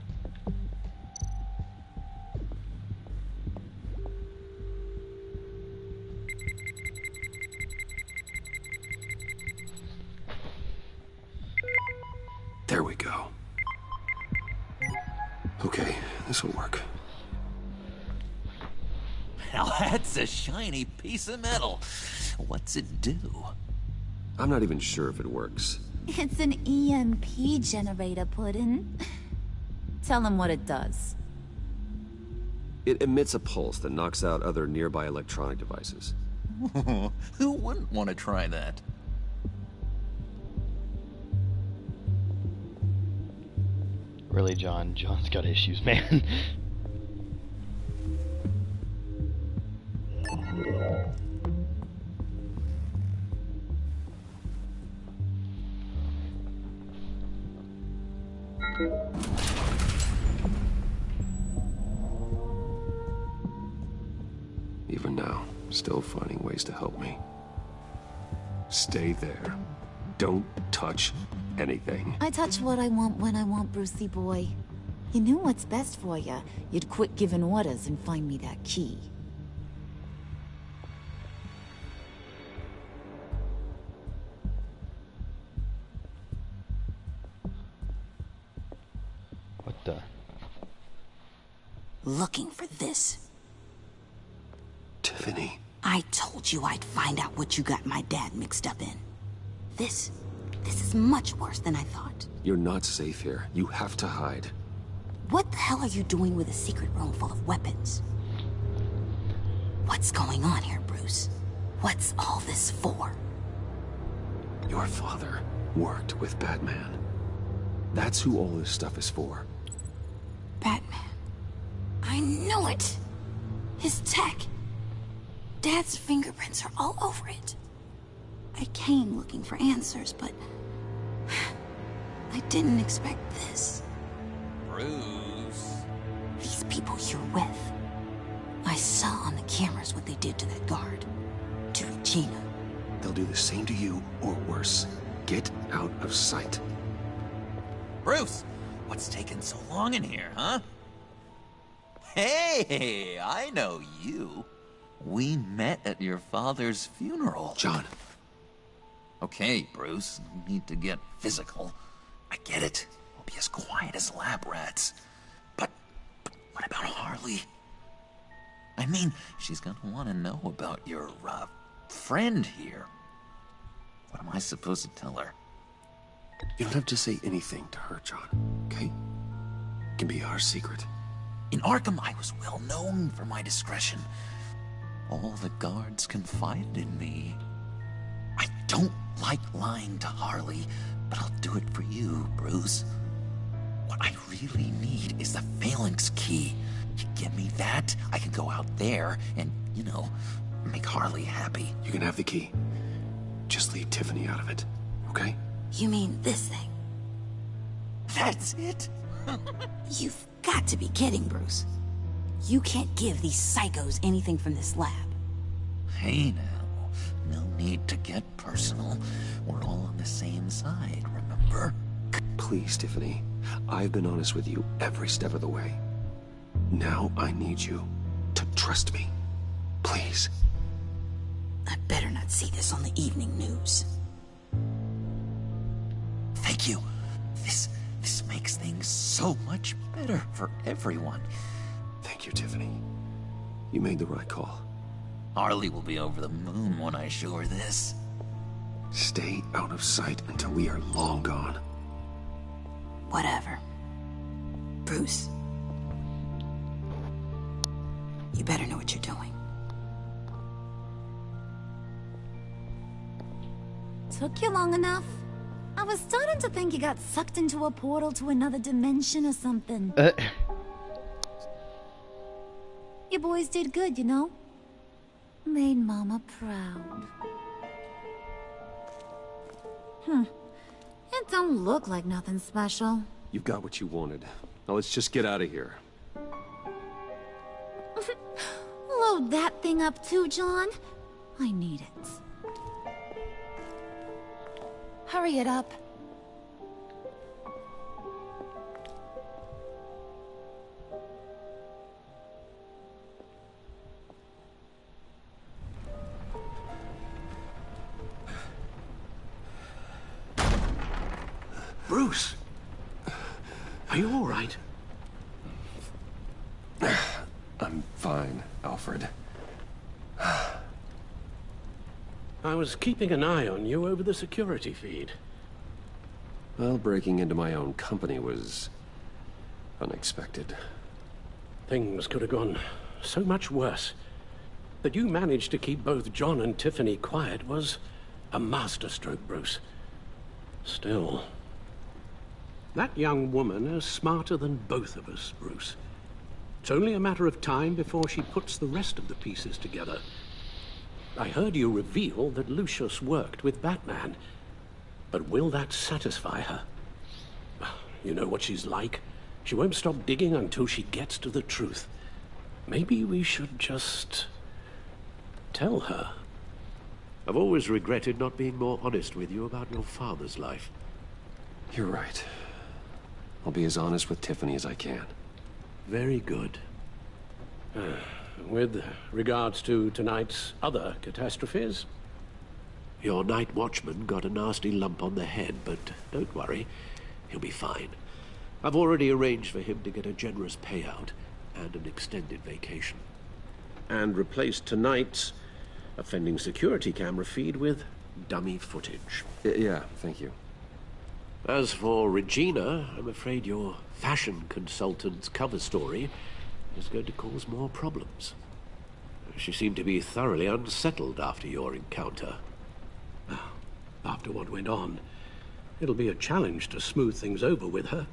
There we go. Okay, this'll work. Now that's a shiny piece of metal. What's it do? I'm not even sure if it works. It's an EMP generator, Puddin'. Tell him what it does. It emits a pulse that knocks out other nearby electronic devices. Who wouldn't want to try that? Really, John? John's got issues, man. Even now, still finding ways to help me. Stay there. Don't touch anything. I touch what I want when I want, Brucey boy. You knew what's best for you. You'd quit giving orders and find me that key. What the? Looking for this. Tiffany. I told you I'd find out what you got my dad mixed up in. This is much worse than I thought. You're not safe here. You have to hide. What the hell are you doing with a secret room full of weapons? What's going on here, Bruce? What's all this for? Your father worked with Batman. That's who all this stuff is for. Batman. I knew it! His tech. Dad's fingerprints are all over it. I came looking for answers, but I didn't expect this. Bruce. These people you're with. I saw on the cameras what they did to that guard. To Regina. They'll do the same to you, or worse. Get out of sight. Bruce, what's taking so long in here, huh? Hey, I know you. We met at your father's funeral. John. Okay, Bruce, no need to get physical. I get it. We'll be as quiet as lab rats. But what about Harley? I mean, she's gonna want to know about your, friend here. What am I supposed to tell her? You don't have to say anything to her, John, okay? It can be our secret. In Arkham, I was well known for my discretion. All the guards confided in me. I don't like lying to Harley, but I'll do it for you, Bruce. What I really need is the Phalanx key. You give me that, I can go out there and, you know, make Harley happy. You can have the key. Just leave Tiffany out of it, okay? You mean this thing? That's it? You've got to be kidding, Bruce. You can't give these psychos anything from this lab. Hey now, no need to get personal. We're all on the same side, remember? Please, Tiffany. I've been honest with you every step of the way. Now I need you to trust me. Please. I better not see this on the evening news. Thank you. This makes things so much better for everyone. Thank you, Tiffany. You made the right call. Harley will be over the moon when I show her this. Stay out of sight until we are long gone. Whatever. Bruce. You better know what you're doing. Took you long enough? I was starting to think you got sucked into a portal to another dimension or something. You boys did good, you know? Made Mama proud. It don't look like nothing special. You've got what you wanted. Now let's just get out of here. Load that thing up too, John. I need it. Hurry it up. Bruce! Are you all right? I'm fine, Alfred. I was keeping an eye on you over the security feed. Well, breaking into my own company was unexpected. Things could have gone so much worse. That you managed to keep both John and Tiffany quiet was a masterstroke, Bruce. Still, that young woman is smarter than both of us, Bruce. It's only a matter of time before she puts the rest of the pieces together. I heard you reveal that Lucius worked with Batman. But will that satisfy her? You know what she's like. She won't stop digging until she gets to the truth. Maybe we should just tell her. I've always regretted not being more honest with you about your father's life. You're right. I'll be as honest with Tiffany as I can. Very good. With regards to tonight's other catastrophes? Your night watchman got a nasty lump on the head, but don't worry. He'll be fine. I've already arranged for him to get a generous payout and an extended vacation. And replaced tonight's offending security camera feed with dummy footage. Yeah, thank you. As for Regina, I'm afraid your fashion consultant's cover story is going to cause more problems. She seemed to be thoroughly unsettled after your encounter. After what went on, it'll be a challenge to smooth things over with her.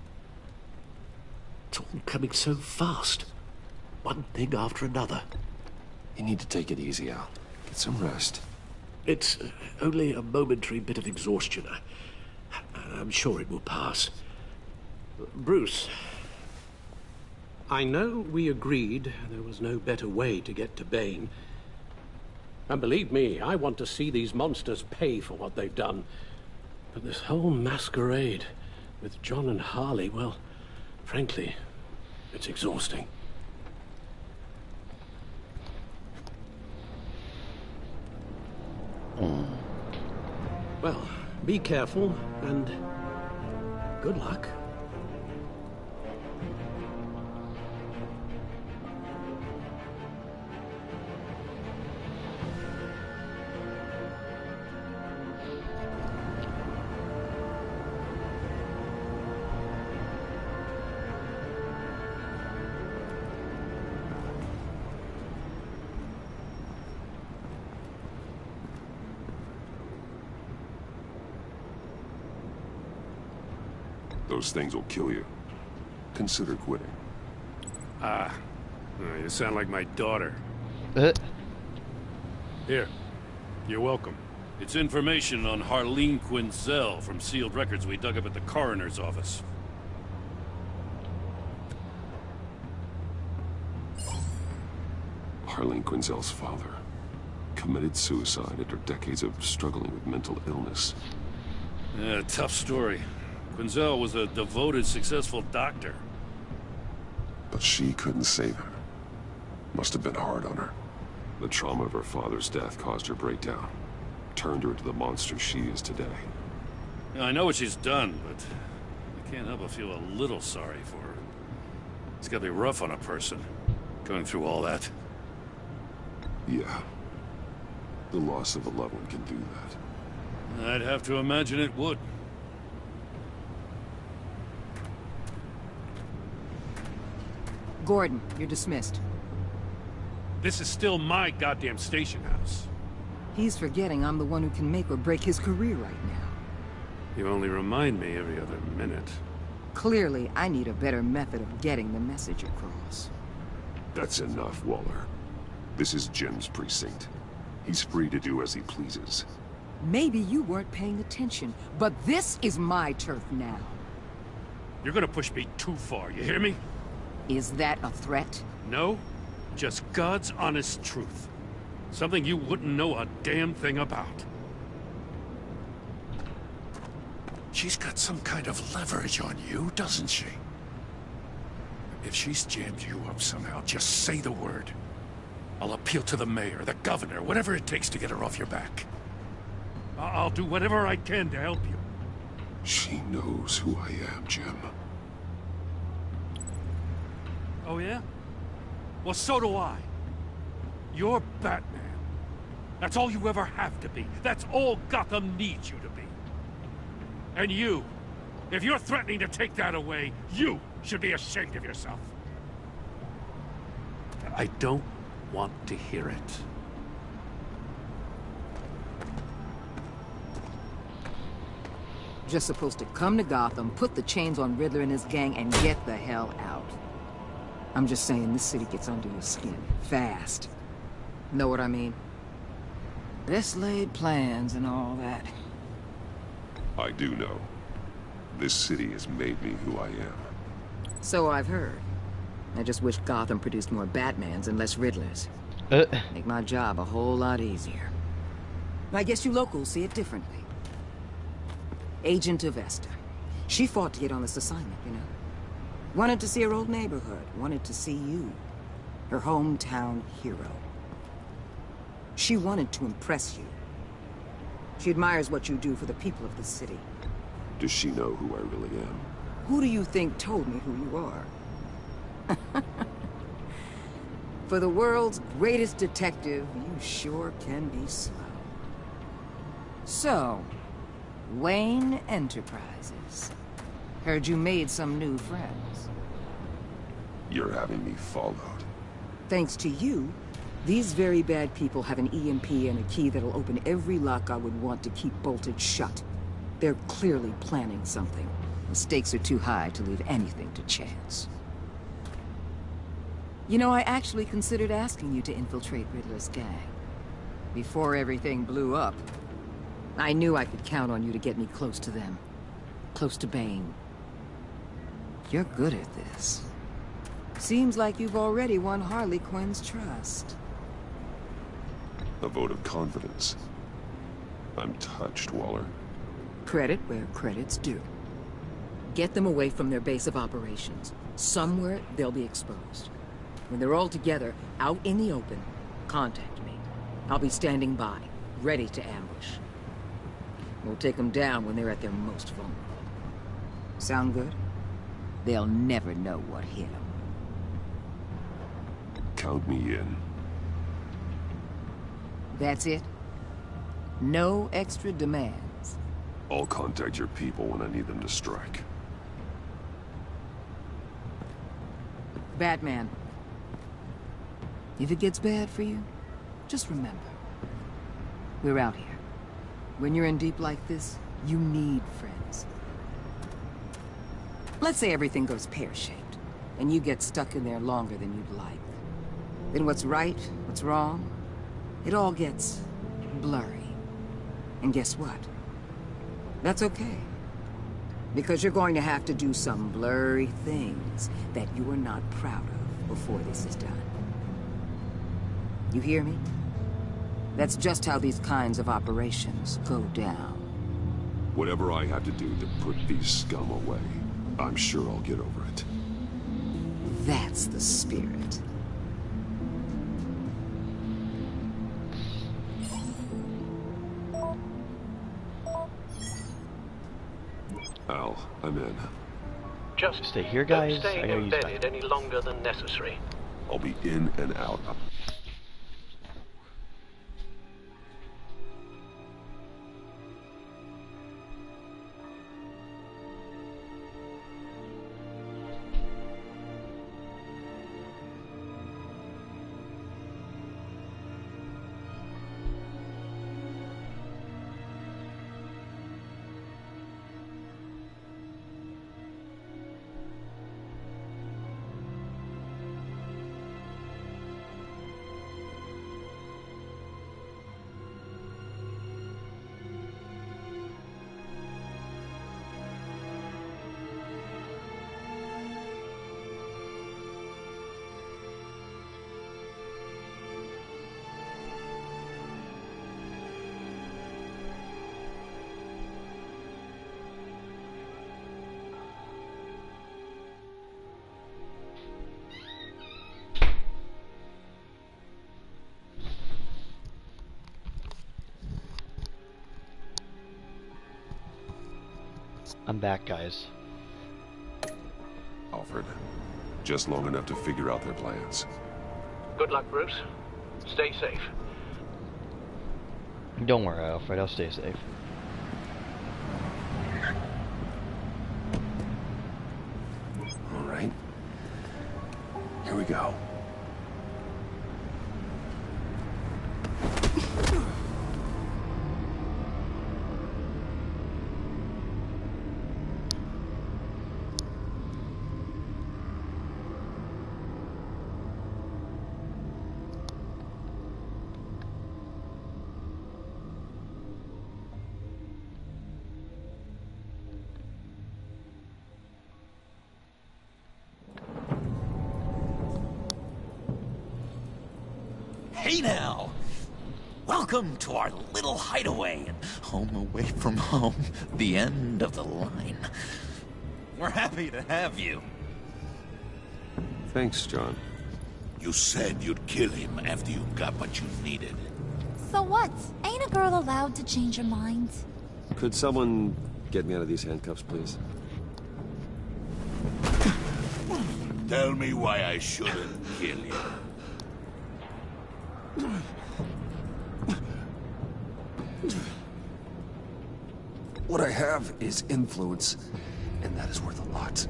It's all coming so fast. One thing after another. You need to take it easy, Al. Get some rest. It's only a momentary bit of exhaustion. I'm sure it will pass. Bruce. I know we agreed there was no better way to get to Bane. And believe me, I want to see these monsters pay for what they've done. But this whole masquerade with John and Harley, well, frankly, it's exhausting. Well, be careful, and good luck. Those things will kill you. Consider quitting. You sound like my daughter. Here, you're welcome. It's information on Harleen Quinzel from sealed records we dug up at the coroner's office. Harleen Quinzel's father committed suicide after decades of struggling with mental illness. Yeah, tough story. Quinzel was a devoted, successful doctor. But she couldn't save him. Must have been hard on her. The trauma of her father's death caused her breakdown. Turned her into the monster she is today. Yeah, I know what she's done, but I can't help but feel a little sorry for her. It's gotta be rough on a person, going through all that. Yeah. The loss of a loved one can do that. I'd have to imagine it would. Gordon, you're dismissed. This is still my goddamn station house. He's forgetting I'm the one who can make or break his career right now. You only remind me every other minute. Clearly, I need a better method of getting the message across. That's enough, Waller. This is Jim's precinct. He's free to do as he pleases. Maybe you weren't paying attention, but this is my turf now. You're gonna push me too far, you hear me? Is that a threat? No, just God's honest truth. Something you wouldn't know a damn thing about. She's got some kind of leverage on you, doesn't she? If she's jammed you up somehow, just say the word. I'll appeal to the mayor, the governor, whatever it takes to get her off your back. I'll do whatever I can to help you. She knows who I am, Jim. Oh yeah? Well, so do I. You're Batman. That's all you ever have to be. That's all Gotham needs you to be. And you, if you're threatening to take that away, you should be ashamed of yourself. I don't want to hear it. Just supposed to come to Gotham, put the chains on Riddler and his gang, and get the hell out. I'm just saying, this city gets under your skin. Fast. Know what I mean? Best laid plans and all that. I do know. This city has made me who I am. So I've heard. I just wish Gotham produced more Batmans and less Riddlers. Make my job a whole lot easier. I guess you locals see it differently. Agent of Esther. She fought to get on this assignment, you know. Wanted to see her old neighborhood. Wanted to see you. Her hometown hero. She wanted to impress you. She admires what you do for the people of the city. Does she know who I really am? Who do you think told me who you are? For the world's greatest detective, you sure can be slow. So, Wayne Enterprises. Heard you made some new friends. You're having me followed. Thanks to you, these very bad people have an EMP and a key that'll open every lock I would want to keep bolted shut. They're clearly planning something. The stakes are too high to leave anything to chance. You know, I actually considered asking you to infiltrate Riddler's gang. Before everything blew up, I knew I could count on you to get me close to them. Close to Bane. You're good at this. Seems like you've already won Harley Quinn's trust. A vote of confidence. I'm touched, Waller. Credit where credit's due. Get them away from their base of operations. Somewhere they'll be exposed. When they're all together, out in the open, contact me. I'll be standing by, ready to ambush. We'll take them down when they're at their most vulnerable. Sound good? They'll never know what hit them. Count me in. That's it? No extra demands? I'll contact your people when I need them to strike. Batman. If it gets bad for you, just remember. We're out here. When you're in deep like this, you need friends. Let's say everything goes pear-shaped, and you get stuck in there longer than you'd like. Then what's right, what's wrong, it all gets blurry. And guess what? That's okay. Because you're going to have to do some blurry things that you are not proud of before this is done. You hear me? That's just how these kinds of operations go down. Whatever I have to do to put these scum away, I'm sure I'll get over it. That's the spirit. Al, I'm in. Just stay here, guys. Don't stay embedded any longer than necessary. I'll be in and out. I'm back, guys. Alfred, just long enough to figure out their plans. Good luck, Bruce. Stay safe. Don't worry, Alfred. I'll stay safe. All right. Here we go. Hey now! Welcome to our little hideaway and home away from home, the end of the line. We're happy to have you. Thanks, John. You said you'd kill him after you got what you needed. So what? Ain't a girl allowed to change her mind? Could someone get me out of these handcuffs, please? Tell me why I shouldn't kill you. What I have is influence, and that is worth a lot.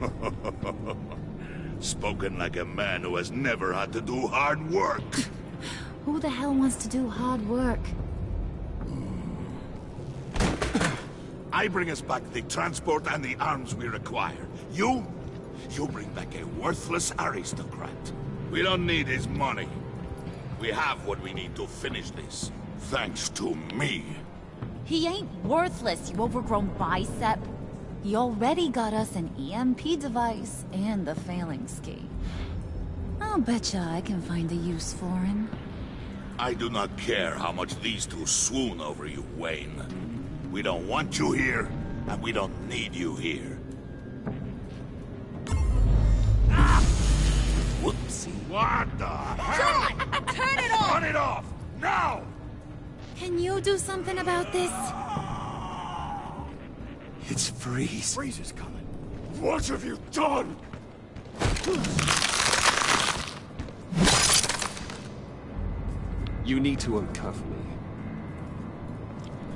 Spoken like a man who has never had to do hard work. Who the hell wants to do hard work? I bring us back the transport and the arms we require. You bring back a worthless aristocrat. We don't need his money. We have what we need to finish this. Thanks to me. He ain't worthless, you overgrown bicep. He already got us an EMP device and the failing ski. I'll betcha I can find a use for him. I do not care how much these two swoon over you, Wayne. We don't want you here, and we don't need you here. Whoopsie. What the hell? John! Turn it off! Turn it off! Now! Can you do something about this? It's Freeze. Freeze is coming. What have you done? You need to uncuff me.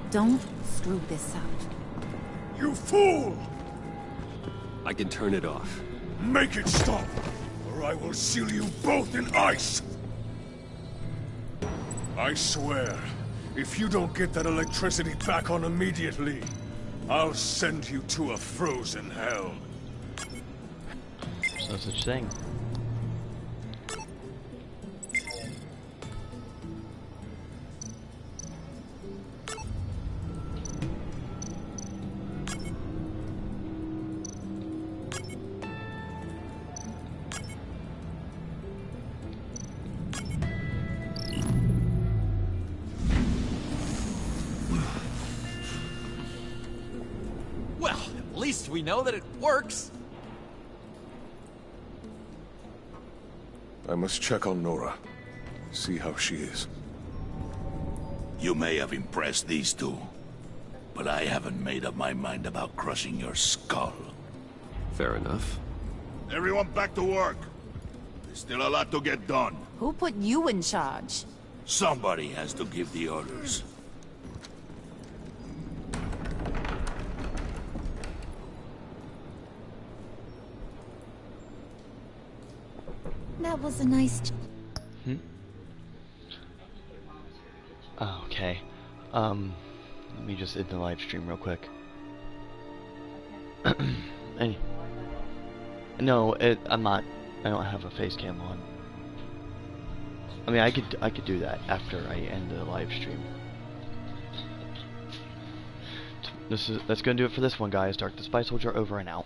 Don't screw this up. You fool! I can turn it off. Make it stop, or I will seal you both in ice! I swear, if you don't get that electricity back on immediately, I'll send you to a frozen hell. No such thing. Well, at least we know that it works. I must check on Nora. See how she is. You may have impressed these two, but I haven't made up my mind about crushing your skull. Fair enough. Everyone back to work. There's still a lot to get done. Who put you in charge? Somebody has to give the orders. That was a nice... Oh, okay. Let me just end the live stream real quick. No, I'm not. I don't have a face cam on. I mean, I could do that after I end the live stream. That's gonna do it for this one, guys. Dark the Spy Soldier over and out.